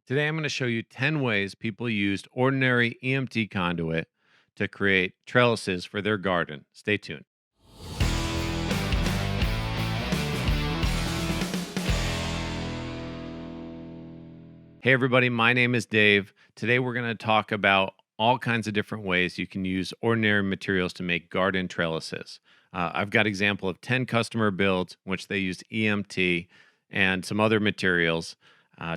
Today, I'm going to show you 10 ways people used ordinary EMT conduit to create trellises for their garden. Stay tuned. Hey, everybody, my name is Dave. Today, we're going to talk about all kinds of different ways you can use ordinary materials to make garden trellises. I've got example of 10 customer builds in which they used EMT and some other materials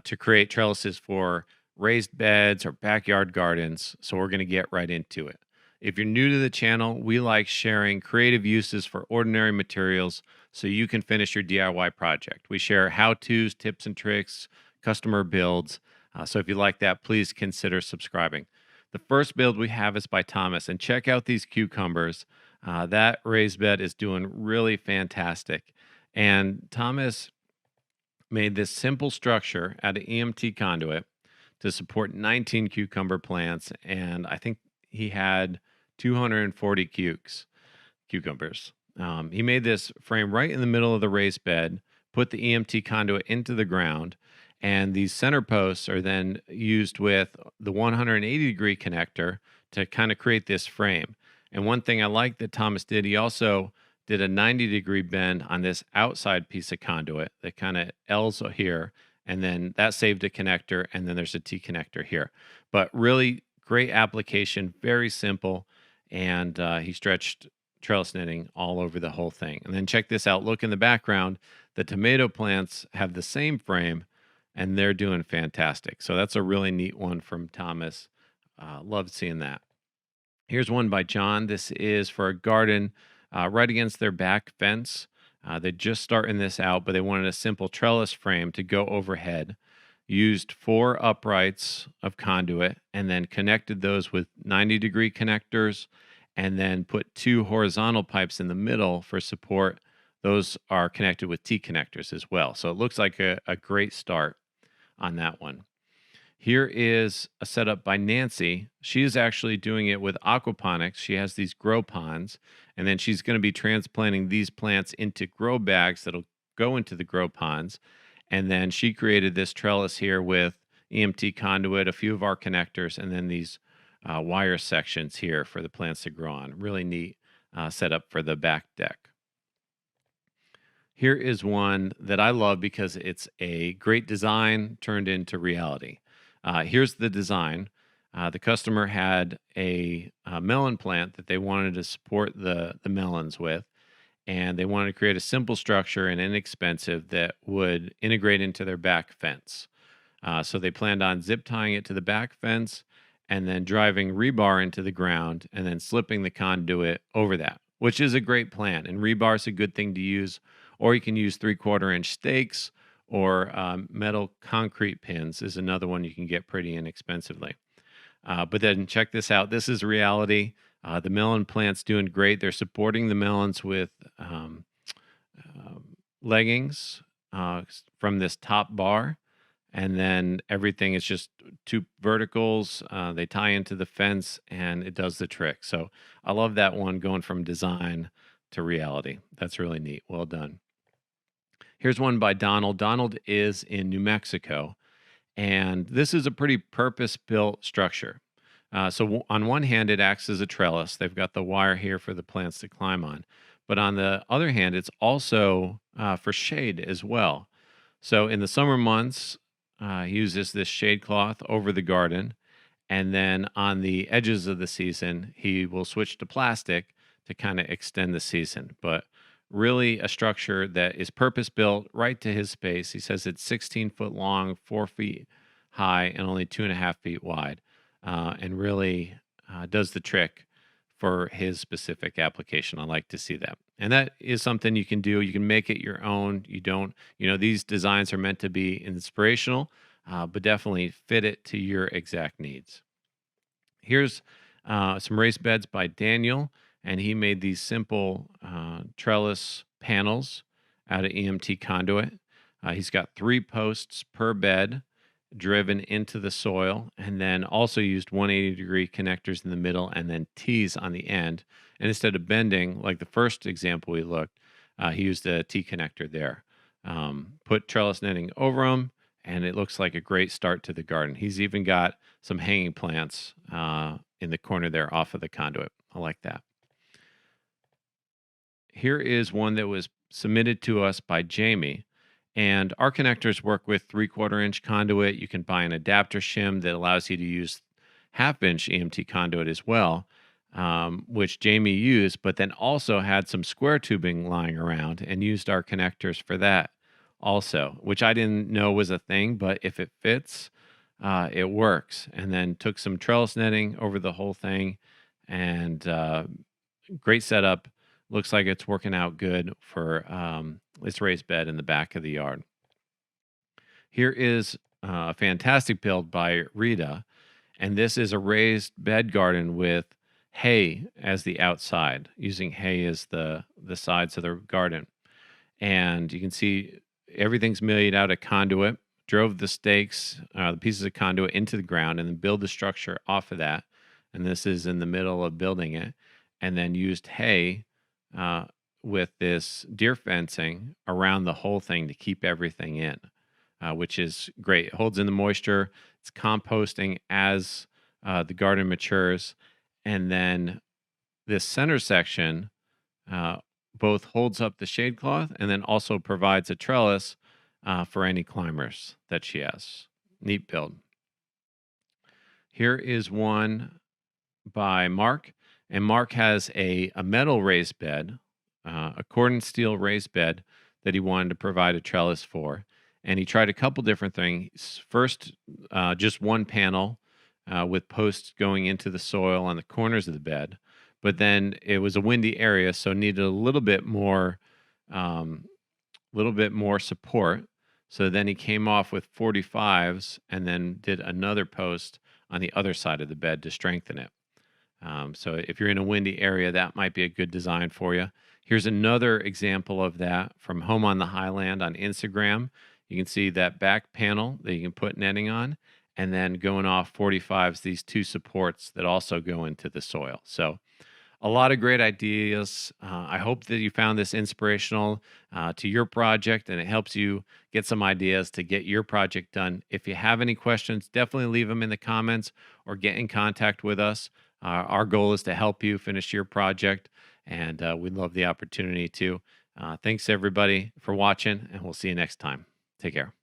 to create trellises for raised beds or backyard gardens. So we're going to get right into it. If you're new to the channel, we like sharing creative uses for ordinary materials so you can finish your DIY project. We share how-tos, tips and tricks, customer builds. So if you like that, please consider subscribing. The first build we have is by Thomas, and check out these cucumbers. That raised bed is doing really fantastic. And Thomas made this simple structure out of EMT conduit to support 19 cucumber plants, and I think he had 240 cucumbers. He made this frame right in the middle of the raised bed, put the EMT conduit into the ground, and these center posts are then used with the 180-degree connector to kind of create this frame. And one thing I like that Thomas did, he also did a 90-degree bend on this outside piece of conduit that kind of L's here, and then that saved a connector, and then there's a T connector here. But really great application, very simple, and he stretched trellis knitting all over the whole thing. And then check this out. Look in the background. The tomato plants have the same frame, and they're doing fantastic. So that's a really neat one from Thomas. Love seeing that. Here's one by John. This is for a garden right against their back fence. They're just starting this out, but they wanted a simple trellis frame to go overhead. Used 4 uprights of conduit and then connected those with 90-degree connectors, and then put 2 horizontal pipes in the middle for support. Those are connected with T connectors as well. So it looks like a great start on that one. Here is a setup by Nancy. She is actually doing it with aquaponics. She has these grow ponds, and then she's going to be transplanting these plants into grow bags that'll go into the grow ponds. And then she created this trellis here with EMT conduit, a few of our connectors, and then these wire sections here for the plants to grow on. Really neat setup for the back deck. Here is one that I love because it's a great design turned into reality. Here's the design. The customer had a melon plant that they wanted to support the melons with, and they wanted to create a simple structure and inexpensive that would integrate into their back fence. So they planned on zip tying it to the back fence and then driving rebar into the ground and then slipping the conduit over that, which is a great plan. And rebar is a good thing to use, or you can use 3/4 inch stakes, or metal concrete pins is another one you can get pretty inexpensively. But then check this out. This is reality. The melon plant's doing great. They're supporting the melons with leggings from this top bar. And then everything is just 2 verticals. They tie into the fence and it does the trick. So I love that one, going from design to reality. That's really neat. Well done. Here's one by Donald. Donald is in New Mexico, and this is a pretty purpose-built structure. On one hand, it acts as a trellis. They've got the wire here for the plants to climb on. But on the other hand, it's also for shade as well. So in the summer months, he uses this shade cloth over the garden. And then on the edges of the season, he will switch to plastic to kind of extend the season. But really a structure that is purpose built right to his space. He says it's 16 foot long, 4 feet high, and only 2.5 feet wide, and really does the trick for his specific application. I like to see that. And that is something you can do. You can make it your own. These designs are meant to be inspirational, but definitely fit it to your exact needs. Here's some raised beds by Daniel, and he made these simple trellis panels out of EMT conduit. He's got 3 posts per bed driven into the soil, and then also used 180-degree connectors in the middle and then T's on the end. And instead of bending, like the first example we looked, he used a T connector there. Put trellis netting over them and it looks like a great start to the garden. He's even got some hanging plants in the corner there off of the conduit. I like that. Here is one that was submitted to us by Jamie. And our connectors work with 3/4 inch conduit. You can buy an adapter shim that allows you to use 1/2 inch EMT conduit as well, which Jamie used, but then also had some square tubing lying around and used our connectors for that also, which I didn't know was a thing, but if it fits, it works. And then took some trellis netting over the whole thing, and great setup. Looks like it's working out good for this raised bed in the back of the yard. Here is a fantastic build by Rita, and this is a raised bed garden with hay as the outside, using hay as the sides of the garden. And you can see everything's milled out of conduit. Drove the stakes, the pieces of conduit into the ground, and then build the structure off of that. And this is in the middle of building it, and then used hay uh, with this deer fencing around the whole thing to keep everything in, which is great. It holds in the moisture. It's composting as the garden matures, and then this center section uh, both holds up the shade cloth and then also provides a trellis for any climbers that she has. Neat build. Here is one by Mark, and Mark has a metal raised bed, a cordon steel raised bed that he wanted to provide a trellis for. And he tried a couple different things. First, just one panel with posts going into the soil on the corners of the bed. But then it was a windy area, so needed um, a little bit more support. So then he came off with 45s and then did another post on the other side of the bed to strengthen it. So if you're in a windy area, that might be a good design for you. Here's another example of that from Home on the Highland on Instagram. You can see that back panel that you can put netting on, and then going off 45s, these two supports that also go into the soil. So a lot of great ideas. I hope that you found this inspirational to your project, and it helps you get some ideas to get your project done. If you have any questions, definitely leave them in the comments or get in contact with us. Our goal is to help you finish your project, and we'd love the opportunity to. Thanks, everybody, for watching, and we'll see you next time. Take care.